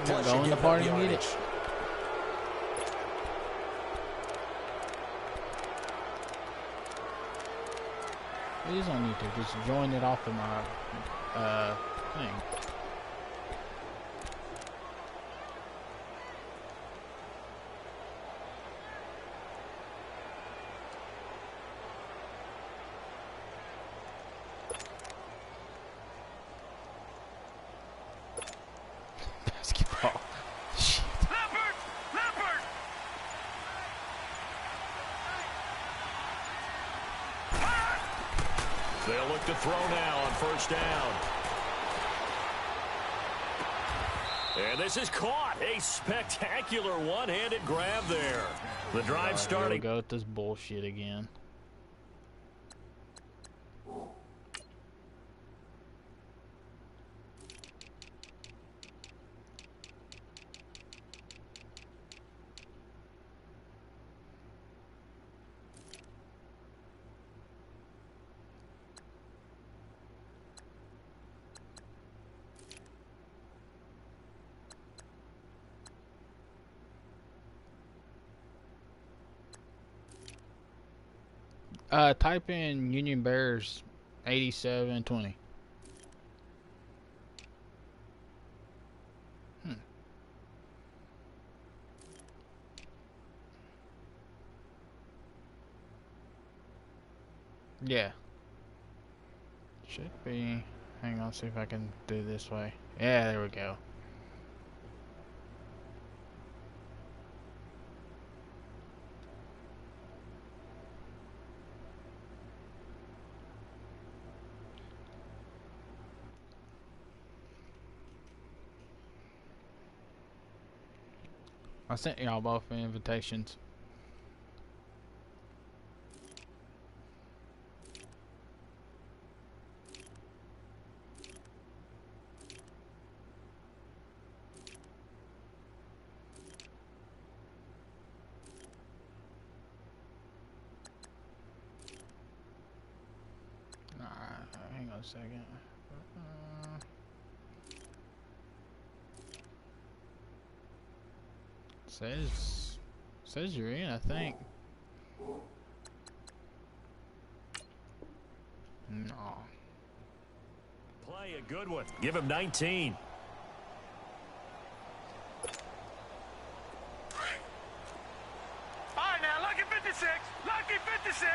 pleasure go in the giving party up and get yardage. it. It is on YouTube. Just join it off of my thing. Basketball. Shit. Leopard! They'll look to throw now on first down. And this is caught. A spectacular one-handed grab there. The drive starting. Here we go with this bullshit again. Type in Union Bears 87-20. Yeah. Should be. Hang on, see if I can do this way. Yeah, there we go. I sent y'all both invitations. Hang on a second. Says you're in, I think. No. Play a good one. Give him 19. All right, now, lucky 56. Lucky 56.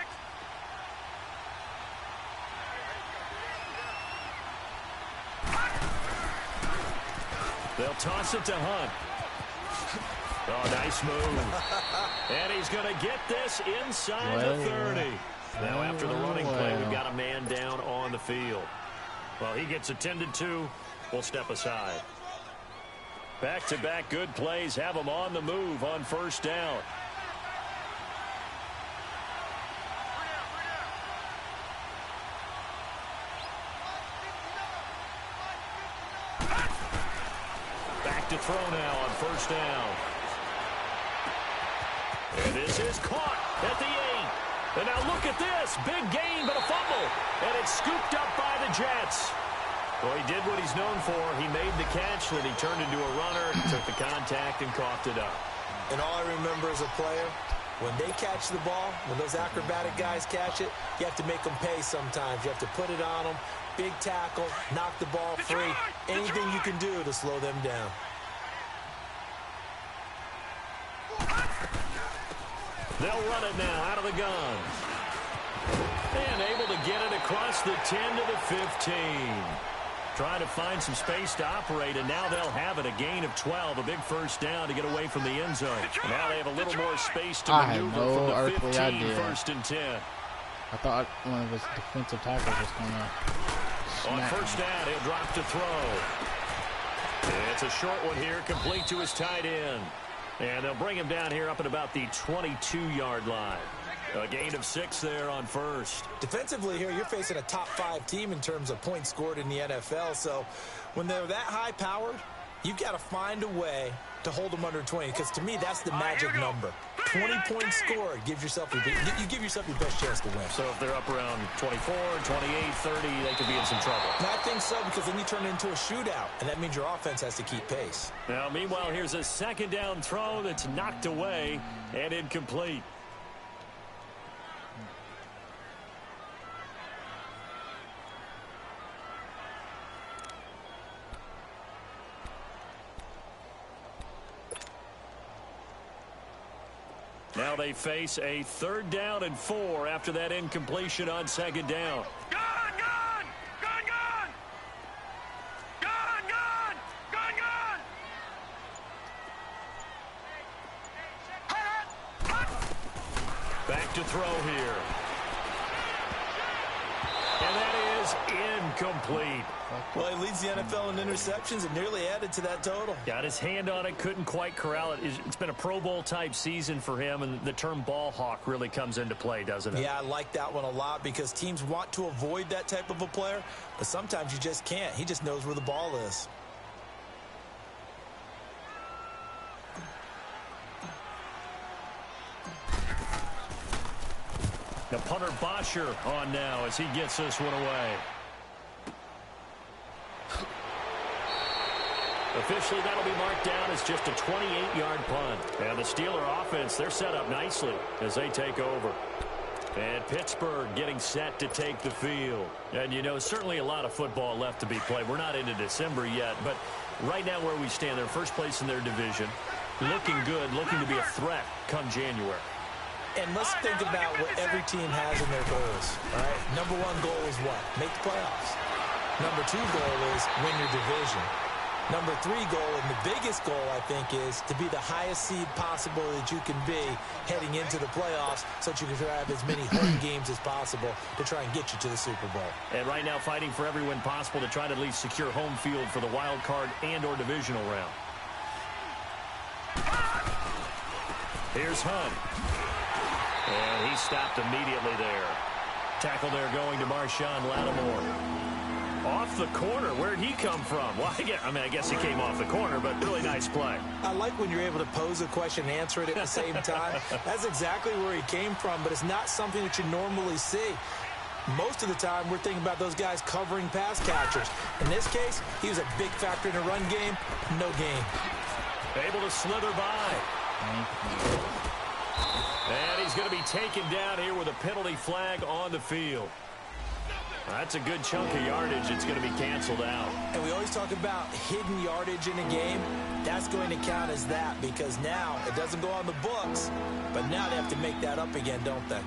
They'll toss it to Hunt. Oh, nice move. And he's going to get this inside the 30. Now, after the running play, we've got a man down on the field. Well, he gets attended to. We'll step aside. Back-to-back good plays have him on the move on first down. Back to throw now on first down. And this is caught at the 8. And now look at this. Big gain, but a fumble. And it's scooped up by the Jets. Well, he did what he's known for. He made the catch, then he turned into a runner, took the contact, and coughed it up. And all I remember as a player, when they catch the ball, when those acrobatic guys catch it, you have to make them pay sometimes. You have to put it on them. Big tackle, knock the ball free. Anything you can do to slow them down. They'll run it now out of the gun. And able to get it across the 10 to the 15. Trying to find some space to operate, and now they'll have it. A gain of 12, a big first down to get away from the end zone. And now they have a little more space to maneuver from the 15, first and 10. I thought one of his defensive tackles was going to On first down, he'll drop to throw. It's a short one here, complete to his tight end. And they'll bring him down here up at about the 22-yard line. A gain of 6 there on first. Defensively here, you're facing a top 5 team in terms of points scored in the NFL. So when they're that high-powered, You've got to find a way to hold them under 20, because to me, that's the magic number. 20 points scored gives yourself you give yourself your best chance to win. So if they're up around 24, 28, 30, they could be in some trouble. And I think so, because then you turn it into a shootout, and that means your offense has to keep pace. Now, meanwhile, here's a second down throw that's knocked away and incomplete. Now they face a 3rd down and 4 after that incompletion on 2nd down. Gone, gone! Gone, gone! Gone, gone! Gone, gone! Back to throw here. And that is incomplete. Well, he leads the NFL in interceptions and nearly added to that total. Got his hand on it, couldn't quite corral it. It's been a Pro Bowl-type season for him, and the term ball hawk really comes into play, doesn't it? Yeah, I like that one a lot, because teams want to avoid that type of a player, but sometimes you just can't. He just knows where the ball is. The punter Bosher on now as he gets this one away. Officially, that'll be marked down as just a 28-yard punt. And the Steeler offense, they're set up nicely as they take over. And Pittsburgh getting set to take the field. And, you know, certainly a lot of football left to be played. We're not into December yet, but right now where we stand, they're first place in their division. Looking good, looking to be a threat come January. And let's think about what every team has in their goals, all right? Number 1 goal is what? Make the playoffs. Number 2 goal is win your division. Number 3 goal, and the biggest goal, I think, is to be the highest seed possible that you can be heading into the playoffs, so that you can have as many home games as possible to try and get you to the Super Bowl. And right now fighting for every win possible to try to at least secure home field for the wild card and or divisional round. Here's Hunt. And he stopped immediately there. Tackle there going to Marshawn Lattimore. Off the corner. Where'd he come from? Well, I guess he came off the corner, but really nice play. I like when you're able to pose a question and answer it at the same time. That's exactly where he came from, but it's not something that you normally see. Most of the time, we're thinking about those guys covering pass catchers. In this case, he was a big factor in the run game. No game. Able to slither by. And he's going to be taken down here with a penalty flag on the field. That's a good chunk of yardage. It's going to be canceled out. And we always talk about hidden yardage in a game. That's going to count as that, because now it doesn't go on the books, but now they have to make that up again, don't they?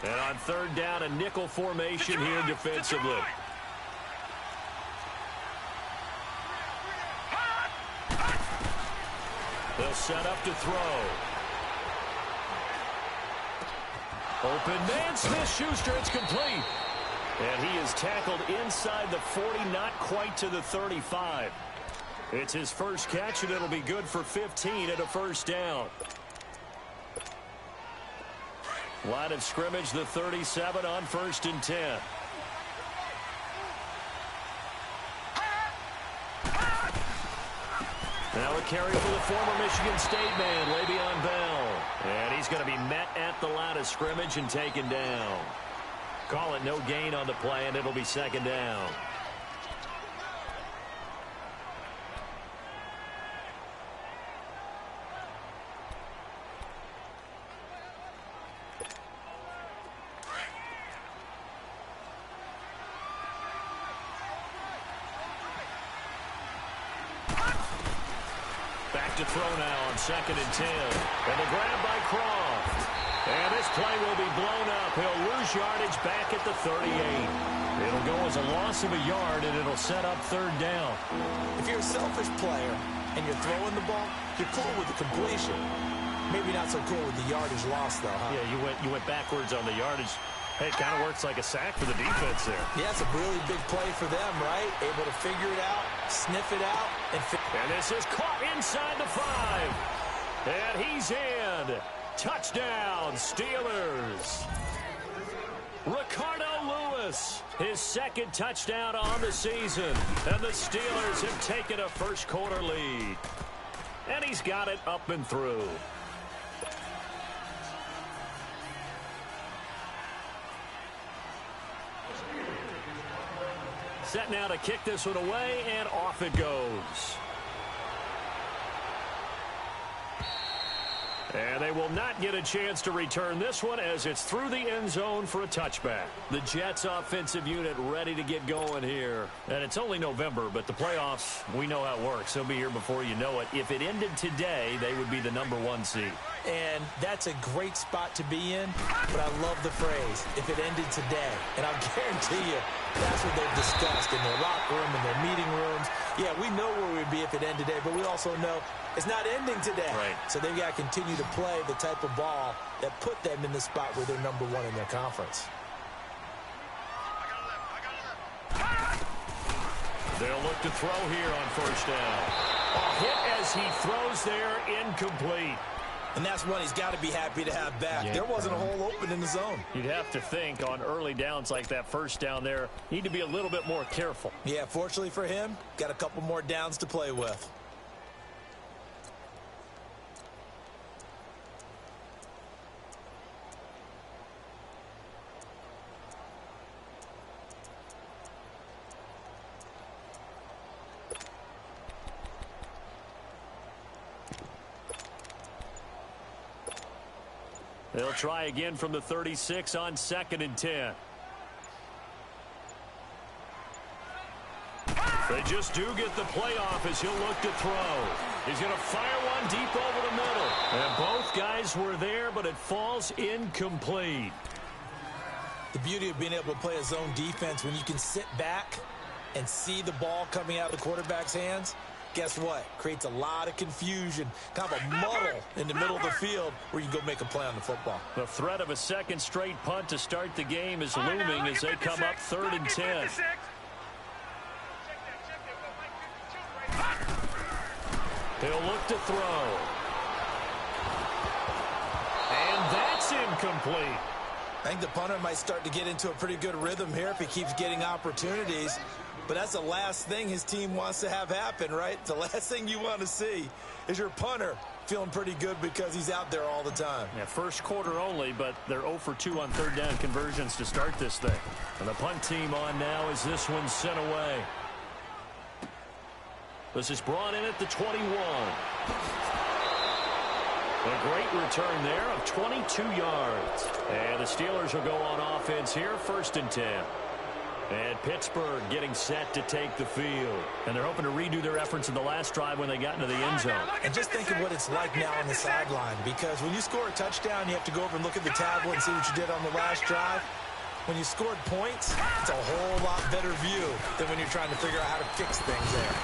And on 3rd down, a nickel formation here defensively. They'll set up to throw. Open man, Smith-Schuster, it's complete. And he is tackled inside the 40, not quite to the 35. It's his first catch, and it'll be good for 15 at a 1st down. Line of scrimmage, the 37 on 1st and 10. Now a carry for the former Michigan State man, Le'Veon Bell. And he's going to be met at the line of scrimmage and taken down. Call it no gain on the play, and it'll be 2nd down. To throw now on 2nd and 10. And the grab by Croft. And this play will be blown up. He'll lose yardage back at the 38. It'll go as a loss of a yard, and it'll set up 3rd down. If you're a selfish player and you're throwing the ball, you're cool with the completion. Maybe not so cool with the yardage loss, though, huh? Yeah, you went backwards on the yardage. Hey, it kind of works like a sack for the defense there. Yeah, it's a really big play for them, right? Able to figure it out, sniff it out, and this is caught inside the 5. And he's in. Touchdown, Steelers. Ricardo Lewis. goodness. His second touchdown on the season. And the Steelers have taken a first-quarter lead. And he's got it up and through. Set now to kick this one away, and off it goes. And they will not get a chance to return this one as it's through the end zone for a touchback. The Jets offensive unit ready to get going here. And it's only November, but the playoffs, we know how it works. They'll be here before you know it. If it ended today, they would be the #1 seed. And that's a great spot to be in, but I love the phrase, if it ended today. And I'll guarantee you, that's what they've discussed in their locker room, in their meeting rooms. Yeah, we know where we'd be if it ended today, but we also know it's not ending today. Right. So they've got to continue to play the type of ball that put them in the spot where they're #1 in their conference. They'll look to throw here on first down. A hit as he throws there, incomplete. And that's one he's got to be happy to have back. Yeah, there wasn't a hole open in the zone. You'd have to think on early downs like that first down there, need to be a little bit more careful. Yeah, fortunately for him, got a couple more downs to play with. They'll try again from the 36 on 2nd and 10. They just do get the playoff as he'll look to throw. He's going to fire one deep over the middle. And both guys were there, but it falls incomplete. The beauty of being able to play a zone defense when you can sit back and see the ball coming out of the quarterback's hands, guess what? Creates a lot of confusion, kind of a muddle in the middle of the field where you can go make a play on the football. The threat of a second straight punt to start the game is looming as they come up 3rd and 10. He'll look to throw. And that's incomplete. I think the punter might start to get into a pretty good rhythm here if he keeps getting opportunities. But that's the last thing his team wants to have happen, right? The last thing you want to see is your punter feeling pretty good because he's out there all the time. Yeah, first quarter only, but they're 0 for 2 on 3rd down conversions to start this thing. And the punt team on now as this one's sent away. This is brought in at the 21. A great return there of 22 yards. And the Steelers will go on offense here, 1st and 10. And Pittsburgh getting set to take the field. And they're hoping to redo their efforts in the last drive when they got into the end zone. And just think of what it's like now on the sideline, because when you score a touchdown, you have to go over and look at the tablet and see what you did on the last drive. When you scored points, it's a whole lot better view than when you're trying to figure out how to fix things there.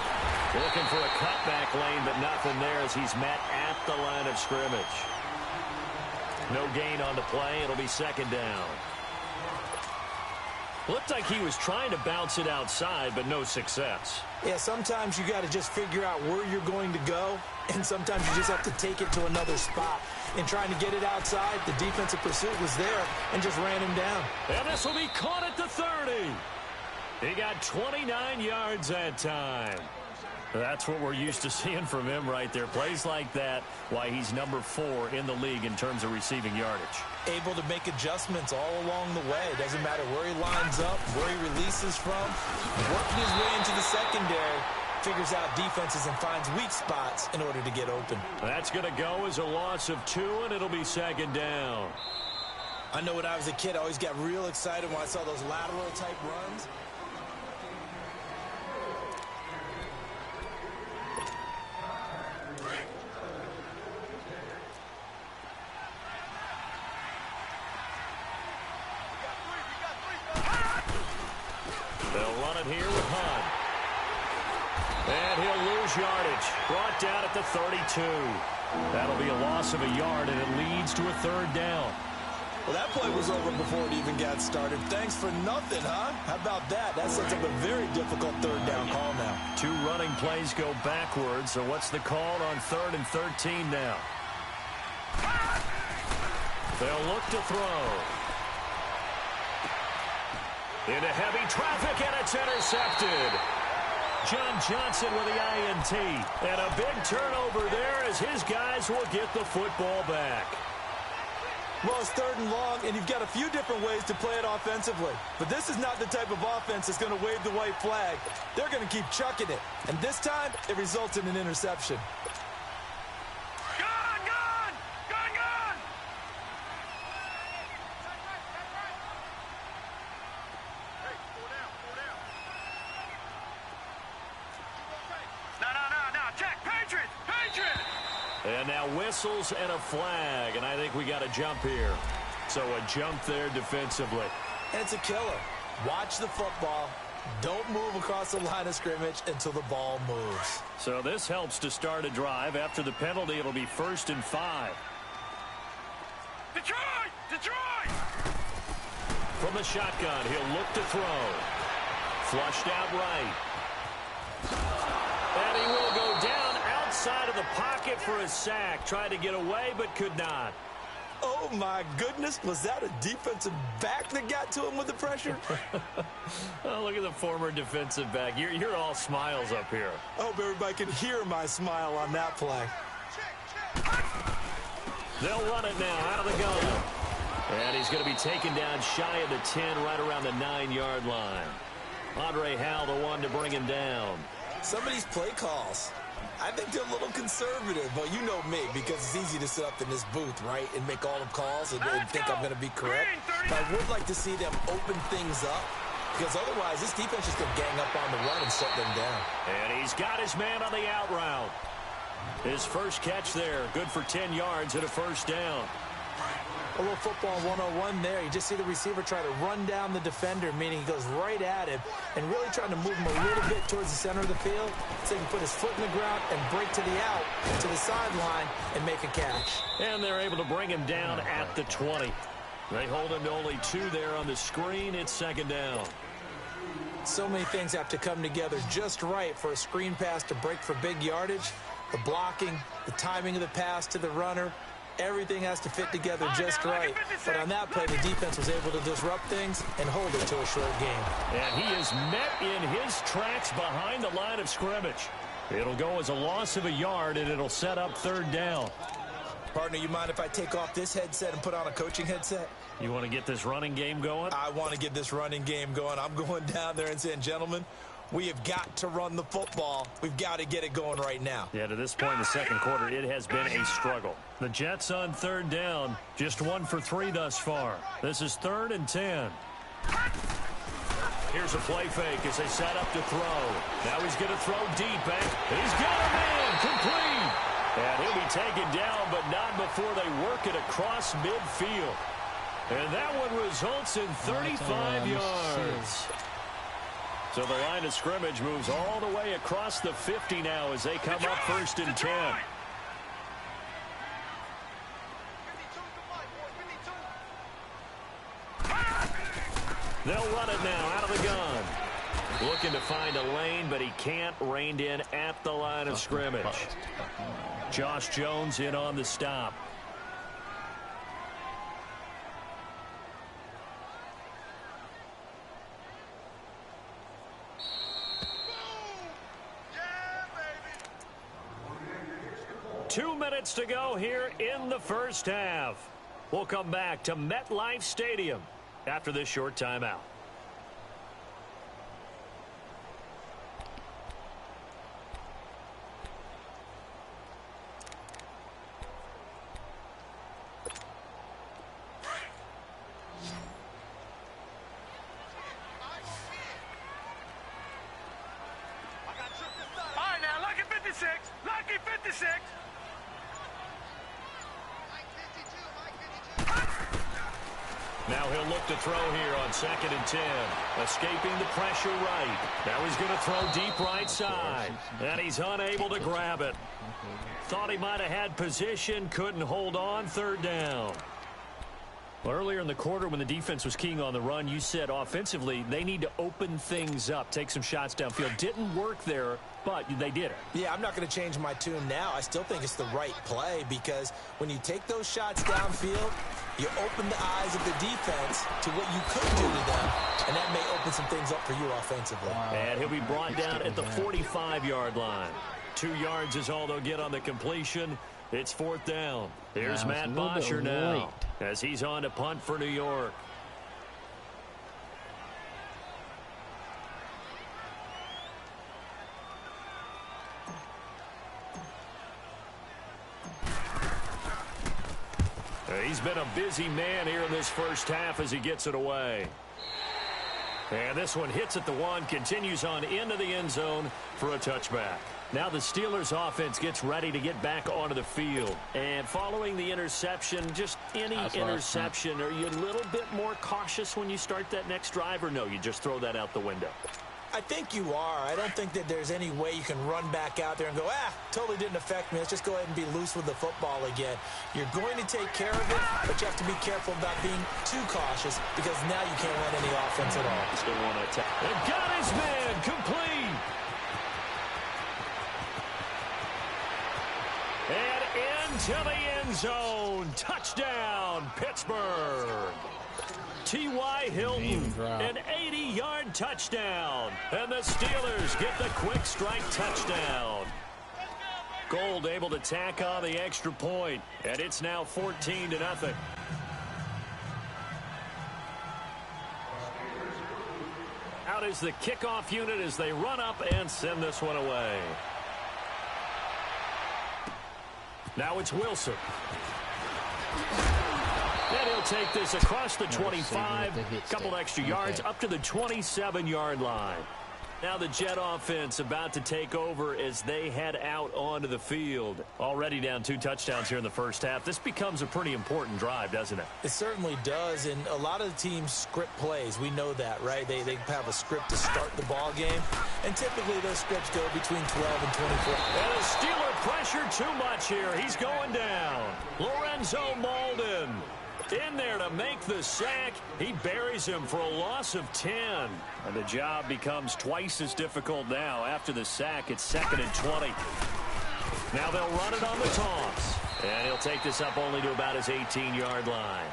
Looking for a cutback lane, but nothing there as he's met at the line of scrimmage. No gain on the play. It'll be 2nd down. Looked like he was trying to bounce it outside, but no success. Yeah, sometimes you got to just figure out where you're going to go, and sometimes you just have to take it to another spot. In trying to get it outside, the defensive pursuit was there and just ran him down. And this will be caught at the 30. He got 29 yards that time. That's what we're used to seeing from him right there. Plays like that, why he's #4 in the league in terms of receiving yardage. Able to make adjustments all along the way. Doesn't matter where he lines up, where he releases from. Working his way into the secondary, figures out defenses and finds weak spots in order to get open. That's going to go as a loss of 2, and it'll be 2nd down. I know when I was a kid, I always got real excited when I saw those lateral type runs. They'll run it here with Hunt. And he'll lose yardage. Brought down at the 32. That'll be a loss of a yard, and it leads to a 3rd down. Well, that play was over before it even got started. Thanks for nothing, huh? How about that? That sets up a very difficult 3rd down call now. 2 running plays go backwards, so what's the call on 3rd and 13 now? They'll look to throw. Into heavy traffic, and it's intercepted. John Johnson with the INT. And a big turnover there as his guys will get the football back. Well, it's 3rd and long, and you've got a few different ways to play it offensively. But this is not the type of offense that's going to wave the white flag. They're going to keep chucking it. And this time, it results in an interception. And now whistles and a flag, and I think we got a jump here. So a jump there defensively. And it's a killer. Watch the football. Don't move across the line of scrimmage until the ball moves. So this helps to start a drive. After the penalty, it'll be 1st and 5. Detroit! Detroit! From the shotgun, he'll look to throw. Flushed out right. And he will go down outside of the pocket for a sack. Tried to get away, but could not. Oh, my goodness. Was that a defensive back that got to him with the pressure? Oh, look at the former defensive back. You're all smiles up here. I hope everybody can hear my smile on that play. They'll run it now out of the gun. And he's going to be taken down shy of the 10, right around the 9-yard line. Andre Howell, the one to bring him down. Some of these play calls, I think they're a little conservative, but you know me, because it's easy to sit up in this booth, right, and make all the calls and think I'm going to be correct. But I would like to see them open things up, because otherwise this defense is going to gang up on the run and shut them down. And he's got his man on the out route. His first catch there, good for 10 yards and a 1st down. A little football 101 there. You just see the receiver try to run down the defender, meaning he goes right at him and really trying to move him a little bit towards the center of the field so he can put his foot in the ground and break to the out, to the sideline, and make a catch. And they're able to bring him down at the 20. They hold him to only 2 there on the screen. It's 2nd down. So many things have to come together just right for a screen pass to break for big yardage. The blocking, the timing of the pass to the runner, everything has to fit together just right. But on that play, the defense was able to disrupt things and hold it to a short game. And he is met in his tracks behind the line of scrimmage. It'll go as a loss of a yard, and it'll set up 3rd down. Partner, you mind if I take off this headset and put on a coaching headset? You want to get this running game going? I want to get this running game going. I'm going down there and saying, gentlemen, we have got to run the football. We've got to get it going right now. Yeah, to this point in the 2nd quarter, it has been a struggle. The Jets on 3rd down, just 1 for 3 thus far. This is 3rd and 10. Here's a play fake as they set up to throw. Now he's going to throw deep back. He's got a man complete. And he'll be taken down, but not before they work it across midfield. And that one results in 35 yards. So the line of scrimmage moves all the way across the 50 now as they come up 1st and 10. They'll run it now out of the gun. Looking to find a lane, but he can't. Reined in at the line of scrimmage. Josh Jones in on the stop. Yeah, 2 minutes to go here in the 1st half. We'll come back to MetLife Stadium after this short timeout. Lucky 56. Now he'll look to throw here on 2nd and 10. Escaping the pressure right. Now he's going to throw deep right side. And he's unable to grab it. Thought he might have had position. Couldn't hold on. 3rd down. Well, earlier in the quarter when the defense was keying on the run, you said offensively they need to open things up, take some shots downfield. Didn't work there but they did it. Yeah, I'm not going to change my tune now. I still think it's the right play because when you take those shots downfield, you open the eyes of the defense to what you could do to them, and that may open some things up for you offensively. And he'll be brought down at the 45-yard line. 2 yards is all they'll get on the completion. It's 4th down. Here's Matt Bosher now as he's on to punt for New York. He's been a busy man here in this first half as he gets it away. And this one hits at the 1, continues on into the end zone for a touchback. Now the Steelers offense gets ready to get back onto the field. And following the interception, just any interception, are you a little bit more cautious when you start that next drive, or no, you just throw that out the window? I think you are. I don't think that there's any way you can run back out there and go, totally didn't affect me. Let's just go ahead and be loose with the football again. You're going to take care of it, but you have to be careful about being too cautious because now you can't run any offense at all. Still want to attack. And got his man complete. And into the end zone. Touchdown, Pittsburgh. T.Y. Hilton, an 80-yard touchdown. And the Steelers get the quick strike touchdown. Gold able to tack on the extra point, and it's now 14-0. Out is the kickoff unit as they run up and send this one away. Now it's Wilson. And he'll take this across the 25, couple extra yards up to the 27-yard line. Now the Jet offense about to take over as they head out onto the field. Already down 2 touchdowns here in the first half. This becomes a pretty important drive, doesn't it? It certainly does, and a lot of the teams script plays. We know that, right? They have a script to start the ball game, and typically those scripts go between 12 and 24. And a Steeler pressure too much here. He's going down. Lorenzo Malden in there to make the sack. He buries him for a loss of 10. And the job becomes twice as difficult now. After the sack, it's 2nd and 20. Now they'll run it on the toss. And he'll take this up only to about his 18-yard line.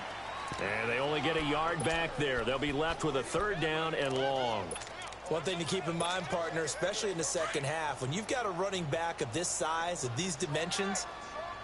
And they only get a yard back there. They'll be left with a 3rd down and long. One thing to keep in mind, partner, especially in the second half, when you've got a running back of this size, of these dimensions,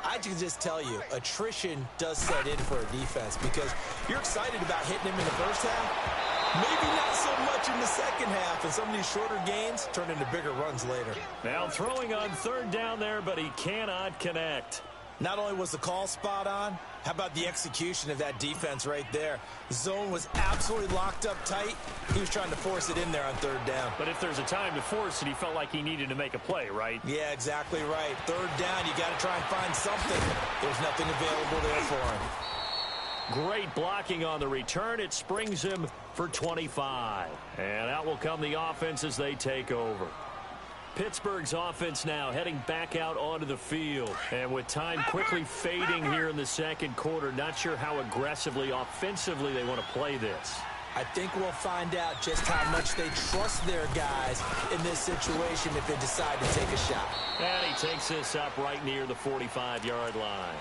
I can just tell you, attrition does set in for a defense because you're excited about hitting him in the first half. Maybe not so much in the second half, and some of these shorter gains turn into bigger runs later. Now throwing on 3rd down there, but he cannot connect. Not only was the call spot on, how about the execution of that defense right there? The zone was absolutely locked up tight. He was trying to force it in there on 3rd down. But if there's a time to force it, he felt like he needed to make a play, right? Yeah, exactly right. 3rd down, you got to try and find something. There's nothing available there for him. Great blocking on the return. It springs him for 25. And out will come the offense as they take over. Pittsburgh's offense now heading back out onto the field. And with time quickly fading here in the second quarter, not sure how aggressively, offensively they want to play this. I think we'll find out just how much they trust their guys in this situation if they decide to take a shot. And he takes this up right near the 45-yard line.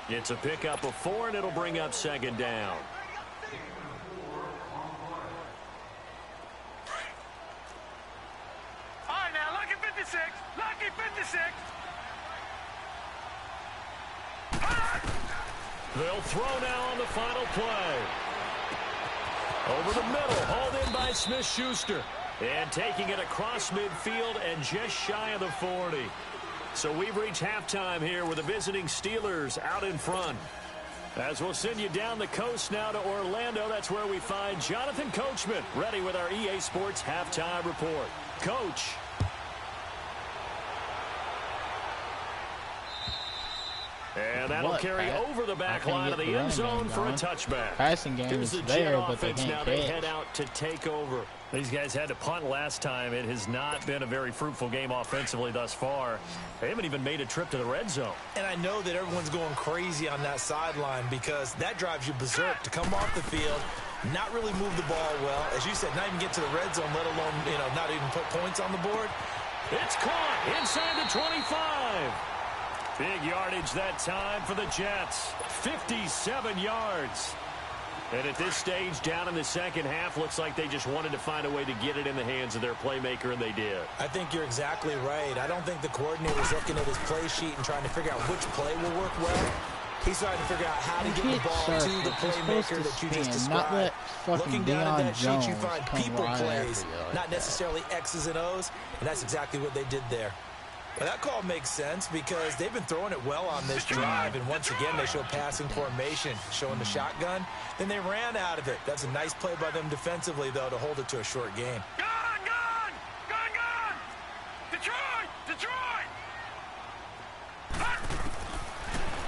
It's a pickup of 4, and it'll bring up 2nd down. All right, now, lucky 56. Lucky 56. They'll throw now on the final play. Over the middle, hauled in by Smith-Schuster. And taking it across midfield and just shy of the 40. So we've reached halftime here with the visiting Steelers out in front. As we'll send you down the coast now to Orlando, that's where we find Jonathan Coachman ready with our EA Sports halftime report. Coach. And that'll carry over the back line of the end zone for a touchback. Passing game Here's is the there, Jet but they offense can't now. They head out to take over. These guys had to punt last time. It has not been a very fruitful game offensively thus far. They haven't even made a trip to the red zone. And I know that everyone's going crazy on that sideline because that drives you berserk to come off the field, not really move the ball well. As you said, not even get to the red zone, let alone, not even put points on the board. It's caught inside the 25. Big yardage that time for the Jets. 57 yards. And at this stage, down in the second half, looks like they just wanted to find a way to get it in the hands of their playmaker, and they did. I think you're exactly right. I don't think the coordinator's looking at his play sheet and trying to figure out which play will work well. He's trying to figure out how to get the ball to the playmaker that you just described. Looking down at that sheet, you find people plays, not necessarily X's and O's, and that's exactly what they did there. Well, that call makes sense because they've been throwing it well on this drive, and once again they show passing formation, showing the shotgun. Then they ran out of it. That's a nice play by them defensively, though, to hold it to a short game. Gone, gone! Gone, gone! Detroit! Detroit!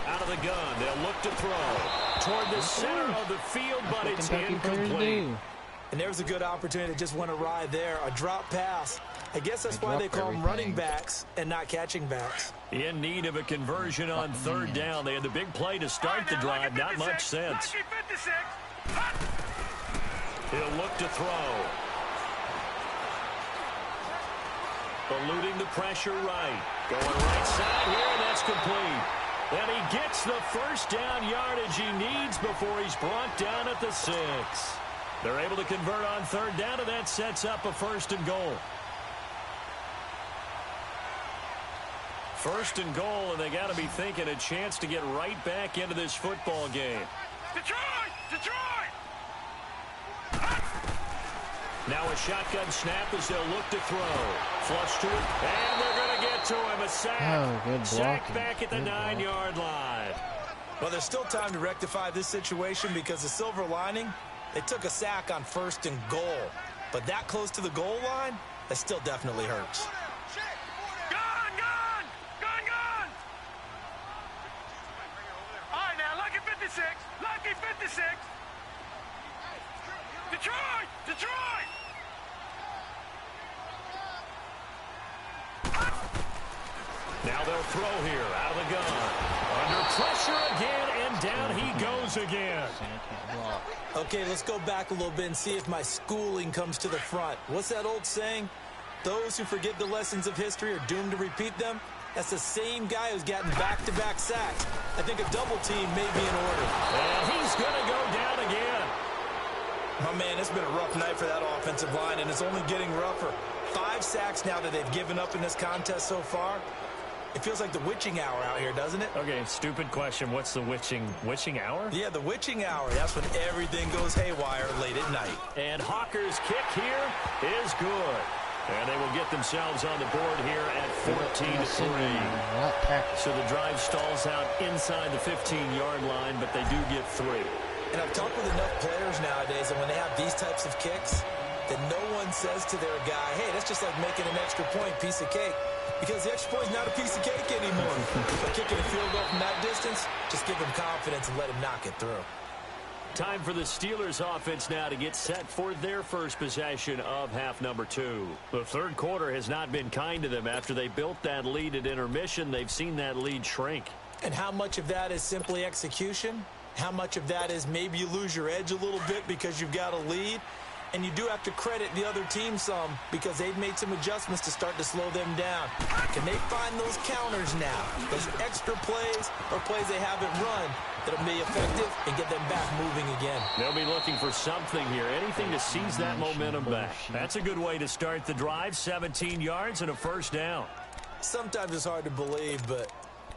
Out of the gun, they'll look to throw toward the center of the field, but it's incomplete. And there's a good opportunity that just went awry there, a drop pass. I guess that's why they call them running backs and not catching backs. In need of a conversion on third down. They had the big play to start the drive. Not much sense. He'll look to throw. Eluding the pressure right. Going right side here, and that's complete. And he gets the first down yardage he needs before he's brought down at the 6. They're able to convert on third down, and that sets up a 1st and goal. 1st and goal, and they got to be thinking a chance to get right back into this football game. Detroit! Detroit! Now a shotgun snap as they'll look to throw. Flush to it, and they're going to get to him. A sack. Oh, good sack blocking. back at the 9-yard line. Well, there's still time to rectify this situation because the silver lining, they took a sack on 1st and goal. But that close to the goal line, that still definitely hurts. Gone, gone! Gone, gone! All right, now, lucky 56. Lucky 56. Detroit! Detroit! Now they'll throw here out of the gun. Under pressure again, and down he goes again. Okay, let's go back a little bit and see if my schooling comes to the front. What's that old saying? Those who forget the lessons of history are doomed to repeat them. That's the same guy who's gotten back-to-back sacks. I think a double team may be in order. And he's going to go down again. My man, it's been a rough night for that offensive line, and it's only getting rougher. 5 sacks now that they've given up in this contest so far. It feels like the witching hour out here, doesn't it? Okay, stupid question. What's the witching hour? Yeah, the witching hour. That's when everything goes haywire late at night. And Hawker's kick here is good. And they will get themselves on the board here at 14-3. So the drive stalls out inside the 15-yard line, but they do get 3. And I've talked with enough players nowadays that when they have these types of kicks, that no one says to their guy, hey, that's just like making an extra point, piece of cake. Because the extra point's not a piece of cake anymore. But kicking a field goal from that distance, just give him confidence and let him knock it through. Time for the Steelers offense now to get set for their first possession of half number 2. The third quarter has not been kind to them. After they built that lead at intermission, they've seen that lead shrink. And how much of that is simply execution? How much of that is maybe you lose your edge a little bit because you've got a lead? And you do have to credit the other team some because they've made some adjustments to start to slow them down. Can they find those counters now? Those extra plays or plays they haven't run that'll be effective and get them back moving again. They'll be looking for something here, anything to seize that momentum back. That's a good way to start the drive, 17 yards and a 1st down. Sometimes it's hard to believe, but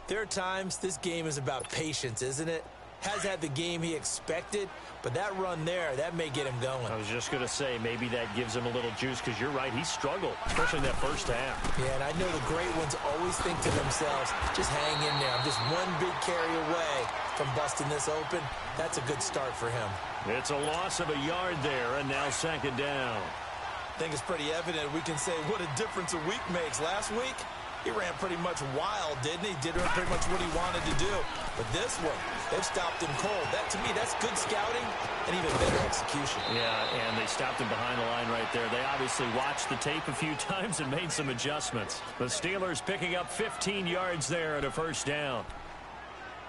there are times this game is about patience, isn't it? Has had the game he expected, but that run there, that may get him going. I was just going to say, maybe that gives him a little juice because you're right, he struggled, especially in that first half. Yeah, and I know the great ones always think to themselves, just hang in there. I'm just one big carry away from busting this open. That's a good start for him. It's a loss of a yard there, and now 2nd down. I think it's pretty evident we can say what a difference a week makes. Last week, he ran pretty much wild, didn't he? Did pretty much what he wanted to do. But this one, they've stopped him cold. That, to me, that's good scouting and even better execution. Yeah, and they stopped him behind the line right there. They obviously watched the tape a few times and made some adjustments. The Steelers picking up 15 yards there at a 1st down.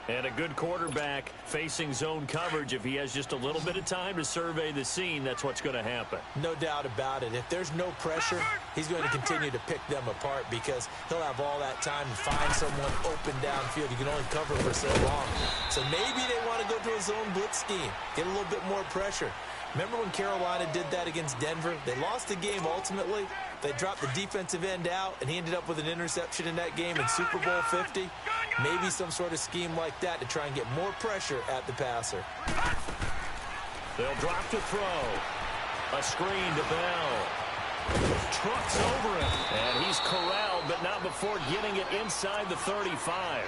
And a good quarterback facing zone coverage. If he has just a little bit of time to survey the scene, that's what's going to happen. No doubt about it. If there's no pressure, he's going to continue to pick them apart because he'll have all that time to find someone open downfield. You can only cover for so long. So maybe they want to go to a zone blitz scheme, get a little bit more pressure. Remember when Carolina did that against Denver? They lost the game ultimately. They dropped the defensive end out, and he ended up with an interception in that game in Super Bowl 50. Maybe some sort of scheme like that to try and get more pressure at the passer. They'll drop to throw. A screen to Bell. Trucks over him. And he's corralled, but not before getting it inside the 35.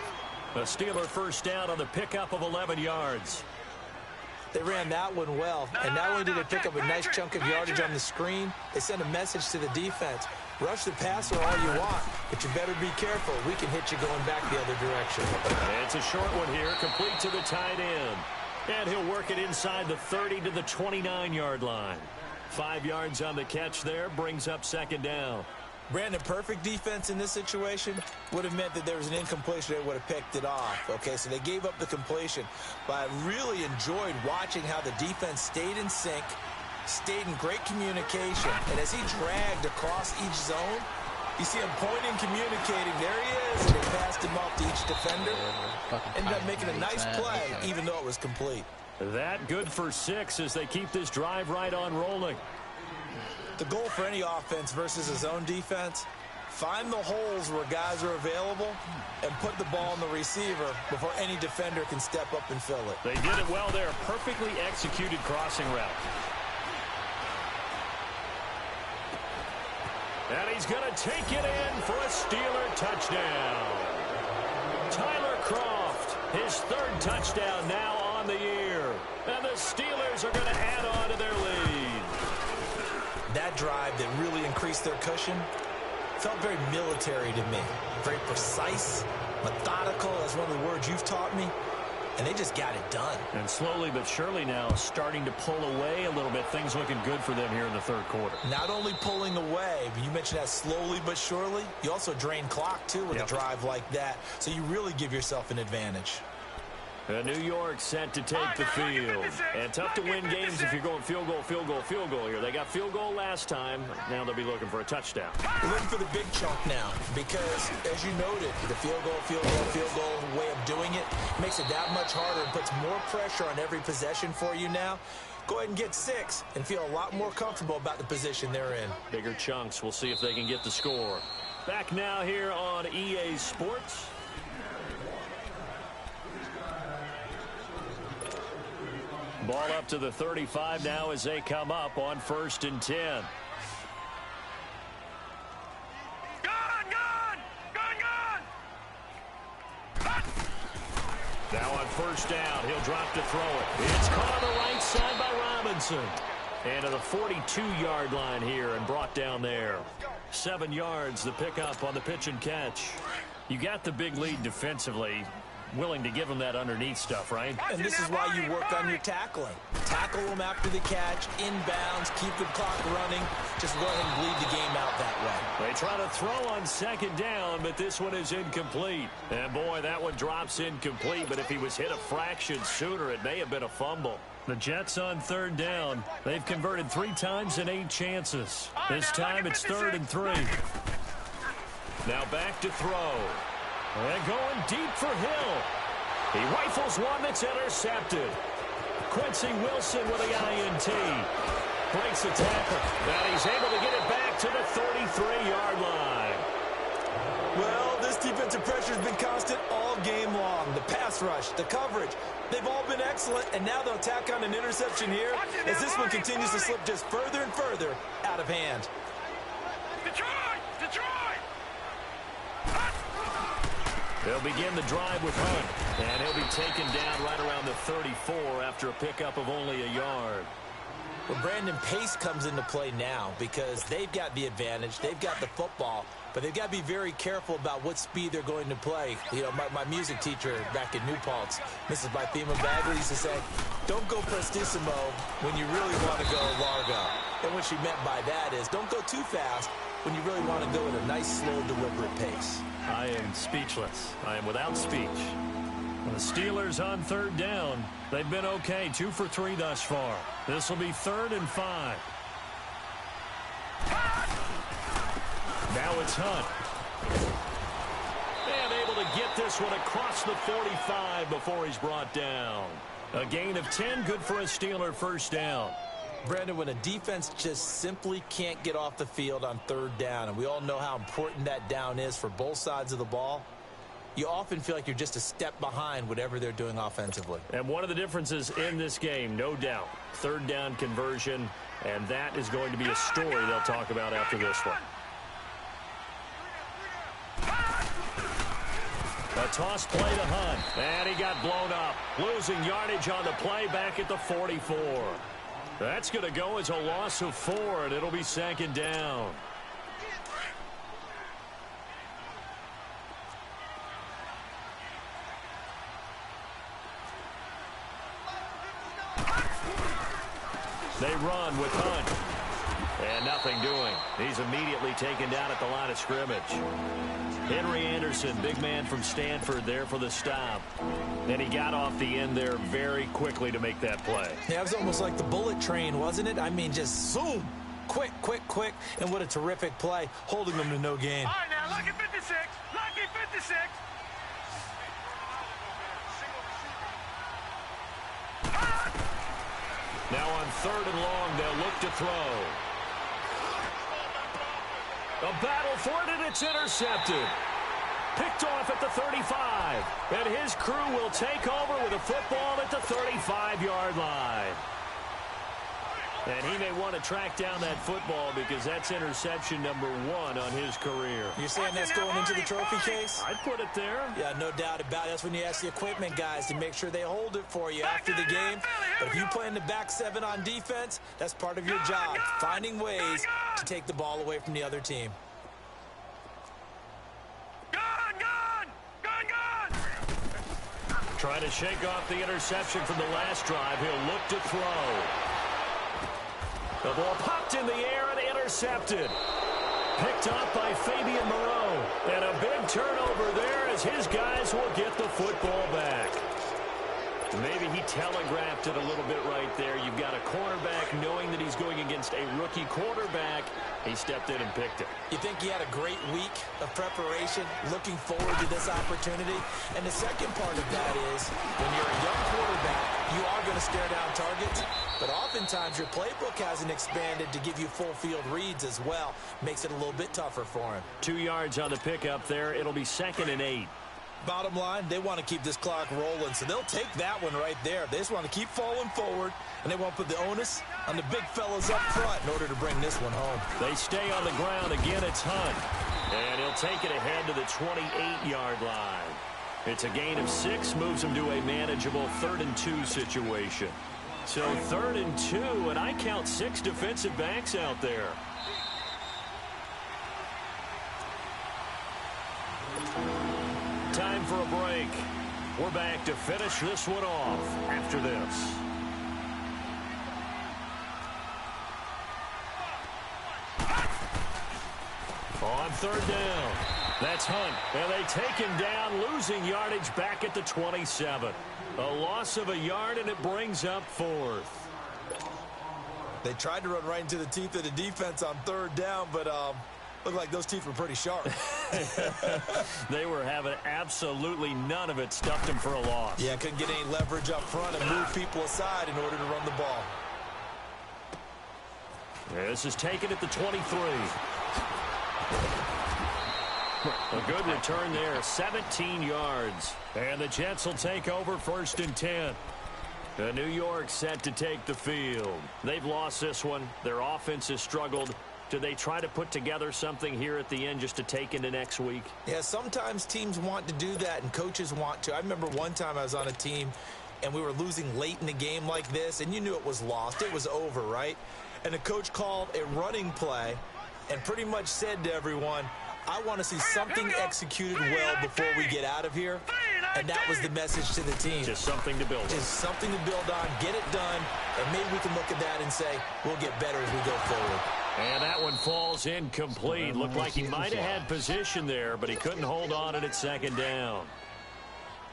A Steeler first down on the pickup of 11 yards. They ran that one well, and not only did they pick up a nice chunk of yardage on the screen, they sent a message to the defense. Rush the passer all you want, but you better be careful. We can hit you going back the other direction. It's a short one here, complete to the tight end. And he'll work it inside the 30 to the 29-yard line. 5 yards on the catch there, brings up second down. Brandon, perfect defense in this situation would have meant that there was an incompletion. They would have picked it off. Okay, so they gave up the completion. But I really enjoyed watching how the defense stayed in sync, stayed in great communication. And as he dragged across each zone, you see him pointing, communicating. There he is. And they passed him off to each defender. Ended up making a nice play, even though it was complete. That good for 6 as they keep this drive right on rolling. The goal for any offense versus a zone defense, find the holes where guys are available and put the ball in the receiver before any defender can step up and fill it. They did it well there. Perfectly executed crossing route. And he's going to take it in for a Steeler touchdown. Tyler Kroft, his 3rd touchdown now on the year. And the Steelers are going to add on to their lead. That drive that really increased their cushion felt very military to me. Very precise, methodical, that's one of the words you've taught me. And they just got it done. And slowly but surely now starting to pull away a little bit. Things looking good for them here in the 3rd quarter. Not only pulling away, but you mentioned that slowly but surely. You also drain clock, too, with a drive like that. So you really give yourself an advantage. New York set to take the field. And tough to win games if you're going field goal, field goal, field goal here. They got field goal last time. Now they'll be looking for a touchdown. We're looking for the big chunk now because, as you noted, the field goal way of doing it makes it that much harder and puts more pressure on every possession for you now. Go ahead and get 6 and feel a lot more comfortable about the position they're in. Bigger chunks. We'll see if they can get the score. Back now here on EA Sports. Ball up to the 35 now as they come up on 1st and 10. Now on 1st down, he'll drop to throw it. It's caught on the right side by Robinson. And to the 42-yard line here and brought down there. 7 yards, the pickup on the pitch and catch. You got the big lead defensively. Willing to give them that underneath stuff, right? And this is why you work on your tackling. Tackle them after the catch, inbounds, keep the clock running. Just go ahead and bleed the game out that way. They try to throw on 2nd down, but this one is incomplete. And boy, that one drops incomplete, but if he was hit a fraction sooner, it may have been a fumble. The Jets on 3rd down. They've converted 3 times in 8 chances. This time it's 3rd and 3. Now back to throw. And going deep for Hill. He rifles one that's intercepted. Quincy Wilson with the INT. Breaks the tackle. And he's able to get it back to the 33-yard line. Well, this defensive pressure has been constant all game long. The pass rush, the coverage, they've all been excellent. And now they'll tack on an interception here as this one continues to slip just further and further out of hand. Detroit! They'll begin the drive with Hunt, and he'll be taken down right around the 34 after a pickup of only a yard. Well, Brandon, pace comes into play now because they've got the advantage. They've got the football, but they've got to be very careful about what speed they're going to play. You know, my music teacher back in New Paltz, Mrs. Bythema Bagley, used to say, don't go prestissimo when you really want to go largo. And what she meant by that is don't go too fast when you really want to go at a nice, slow, deliberate pace. I am speechless. I am without speech. The Steelers on third down. They've been okay, 2 for 3 thus far. This will be 3rd and 5. Now it's Hunt. And able to get this one across the 45 before he's brought down. A gain of 10, good for a Steeler first down. Brandon, when a defense just simply can't get off the field on third down, and we all know how important that down is for both sides of the ball, you often feel like you're just a step behind whatever they're doing offensively. And one of the differences in this game, no doubt, third down conversion, and that is going to be a story they'll talk about after this one. A toss play to Hunt, and he got blown up, losing yardage on the play back at the 44. That's going to go as a loss of 4, and it'll be 2nd down. They run with Hunt. And nothing doing. He's immediately taken down at the line of scrimmage. Henry Anderson, big man from Stanford, there for the stop. And he got off the end there very quickly to make that play. Yeah, it was almost like the bullet train, wasn't it? I mean, just zoom. Quick, quick, quick. And what a terrific play, holding them to no gain. All right, now, lucky 56. Lucky 56. Now on 3rd and long, they'll look to throw. A battle for it, and it's intercepted. Picked off at the 35. And his crew will take over with a football at the 35-yard line. And he may want to track down that football because that's interception number 1 on his career. You're saying that's going into the trophy case? I'd put it there. Yeah, no doubt about it. That's when you ask the equipment guys to make sure they hold it for you after the game. But if you play in the back 7 on defense, that's part of your job, finding ways to take the ball away from the other team. Trying to shake off the interception from the last drive. He'll look to throw. The ball popped in the air and intercepted. Picked up by Fabian Moreau. And a big turnover there as his guys will get the football back. Maybe he telegraphed it a little bit right there. You've got a cornerback knowing that he's going against a rookie quarterback. He stepped in and picked it. You think he had a great week of preparation, looking forward to this opportunity? And the second part of that is, when you're a young quarterback, you are going to stare down targets, but oftentimes your playbook hasn't expanded to give you full field reads as well. Makes it a little bit tougher for him. 2 yards on the pickup there. It'll be 2nd and 8. Bottom line, they want to keep this clock rolling, so they'll take that one right there. They just want to keep falling forward, and they want to put the onus on the big fellas up front in order to bring this one home. They stay on the ground. Again, it's Hunt. And he'll take it ahead to the 28-yard line. It's a gain of 6, moves him to a manageable 3rd and 2 situation. So 3rd and 2, and I count 6 defensive backs out there. Time for a break. We're back to finish this one off after this. On 3rd down. That's Hunt. And they take him down, losing yardage back at the 27. A loss of a yard, and it brings up 4th. They tried to run right into the teeth of the defense on 3rd down, but looked like those teeth were pretty sharp. They were having absolutely none of it. Stuffed him for a loss. Yeah, couldn't get any leverage up front and move people aside in order to run the ball. This is taken at the 23. A good return there, 17 yards. And the Jets will take over 1st and 10. New York set to take the field. They've lost this one. Their offense has struggled. Do they try to put together something here at the end just to take into next week? Yeah, sometimes teams want to do that and coaches want to. I remember one time I was on a team and we were losing late in the game like this, and you knew it was lost. It was over, right? And the coach called a running play and pretty much said to everyone, I want to see something executed well before we get out of here. And that was the message to the team. Just something to build on. Just something to build on, get it done, and maybe we can look at that and say, we'll get better as we go forward. And that one falls incomplete. Looked like he might have had position there, but he couldn't hold on, and it's 2nd down.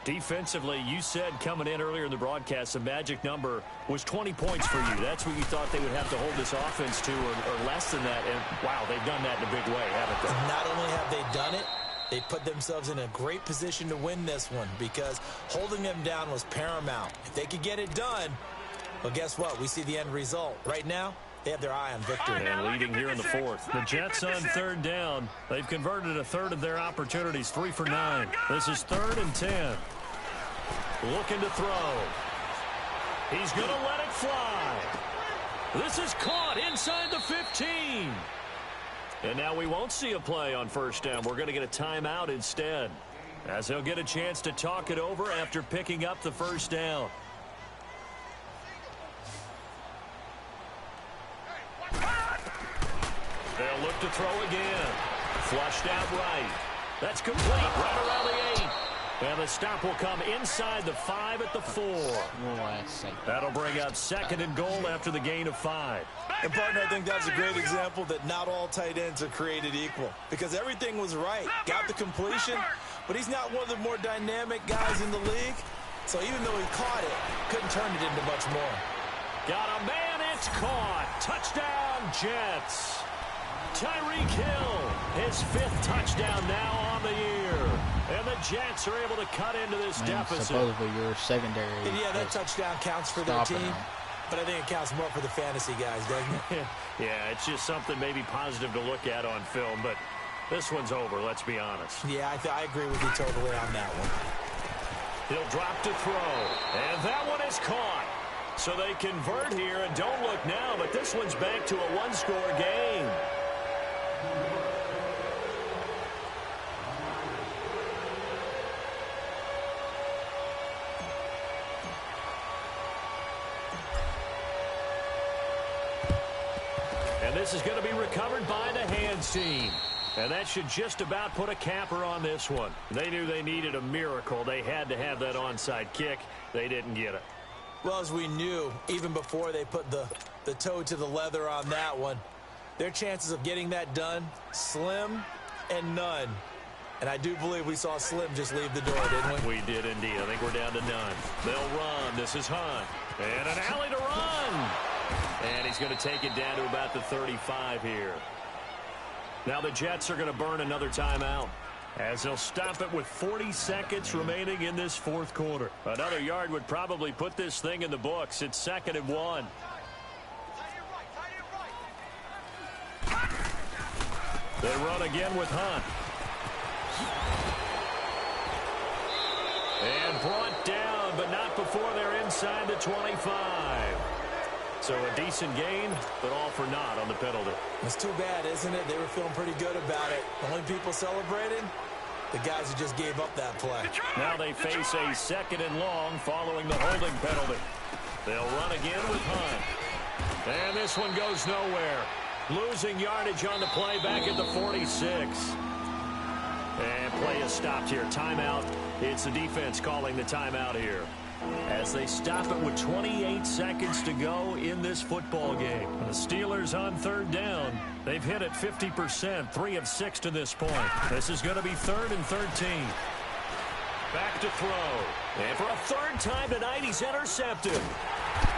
Defensively, you said coming in earlier in the broadcast, the magic number was 20 points for you. That's what you thought they would have to hold this offense to, or less than that. And, wow, they've done that in a big way, haven't they? Not only have they done it, they put themselves in a great position to win this one because holding them down was paramount. If they could get it done, well, guess what? We see the end result. Right now, they have their eye on victory. And leading here in the fourth. The Jets on third down. They've converted a third of their opportunities, 3 for 9. This is 3rd and 10. Looking to throw. He's going to let it fly. This is caught inside the 15. And now we won't see a play on first down. We're going to get a timeout instead, as he'll get a chance to talk it over after picking up the first down. They'll look to throw again. Flushed out right. That's complete right around the 8. And the stop will come inside the 5 at the 4. That'll bring up 2nd and goal after the gain of 5. And, partner, I think that's a great example that not all tight ends are created equal because everything was right. Got the completion, but he's not one of the more dynamic guys in the league. So even though he caught it, couldn't turn it into much more. Got a man, it's caught. Touchdown, Jets. Tyreek Hill, his 5th touchdown now on the year. And the Jets are able to cut into this deficit. Supposedly your secondary. And yeah, that touchdown counts for their team. But I think it counts more for the fantasy guys, doesn't it? Yeah, it's just something maybe positive to look at on film. But this one's over, let's be honest. Yeah, I agree with you totally on that one. He'll drop to throw. And that one is caught. So they convert here, and don't look now, but this one's back to a one-score game. And this is going to be recovered by the hands team. And that should just about put a capper on this one. They knew they needed a miracle. They had to have that onside kick. They didn't get it. Well, as we knew, even before they put the toe to the leather on that one, their chances of getting that done, slim and none. And I do believe we saw Slim just leave the door, didn't we? We did indeed. I think we're down to none. They'll run. This is Hunt. And an alley to run. And he's going to take it down to about the 35 here. Now the Jets are going to burn another timeout, as they'll stop it with 40 seconds remaining in this fourth quarter. Another yard would probably put this thing in the books. It's 2nd and 1. They run again with Hunt. And brought down, but not before they're inside the 25. So a decent gain, but all for naught on the penalty. It's too bad, isn't it? They were feeling pretty good about it. The only people celebrating, the guys who just gave up that play. Now they face a 2nd and long following the holding penalty. They'll run again with Hunt. And this one goes nowhere. Losing yardage on the play back at the 46. And play is stopped here. Timeout. It's the defense calling the timeout here, as they stop it with 28 seconds to go in this football game. The Steelers on third down. They've hit it 50%, 3 of 6 to this point. This is going to be 3rd and 13. Back to throw. And for a 3rd time tonight, he's intercepted.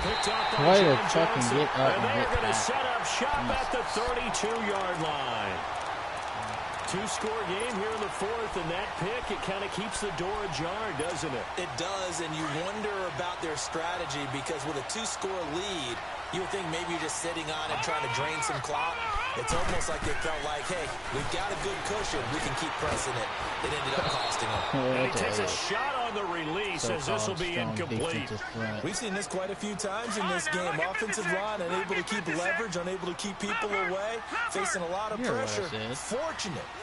Picked up by John Johnson. And they're going to set up shop at the 32-yard line. 2-score game here in the fourth, and that pick, it kind of keeps the door ajar, doesn't it? It does, and you wonder about their strategy, because with a 2-score lead, you would think maybe you're just sitting on it trying to drain some clock. It's almost like they felt like, hey, we've got a good cushion. We can keep pressing it. It ended up costing them. And he takes a shot on the release, as this will be incomplete. We've seen this quite a few times in this game. Offensive line unable to keep leverage, unable to keep people away, facing a lot of pressure.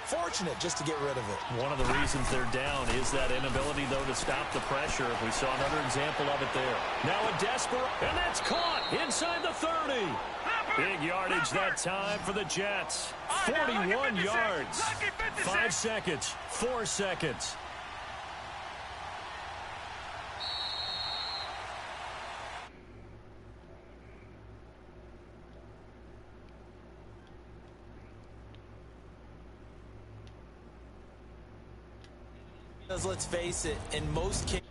Fortunate just to get rid of it. One of the reasons they're down is that inability, though, to stop the pressure. We saw another example of it there. Now a desperate, and that's caught inside the 30. Big yardage that time for the Jets. 41 yards. 5 seconds. 4 seconds. Let's face it, in most cases,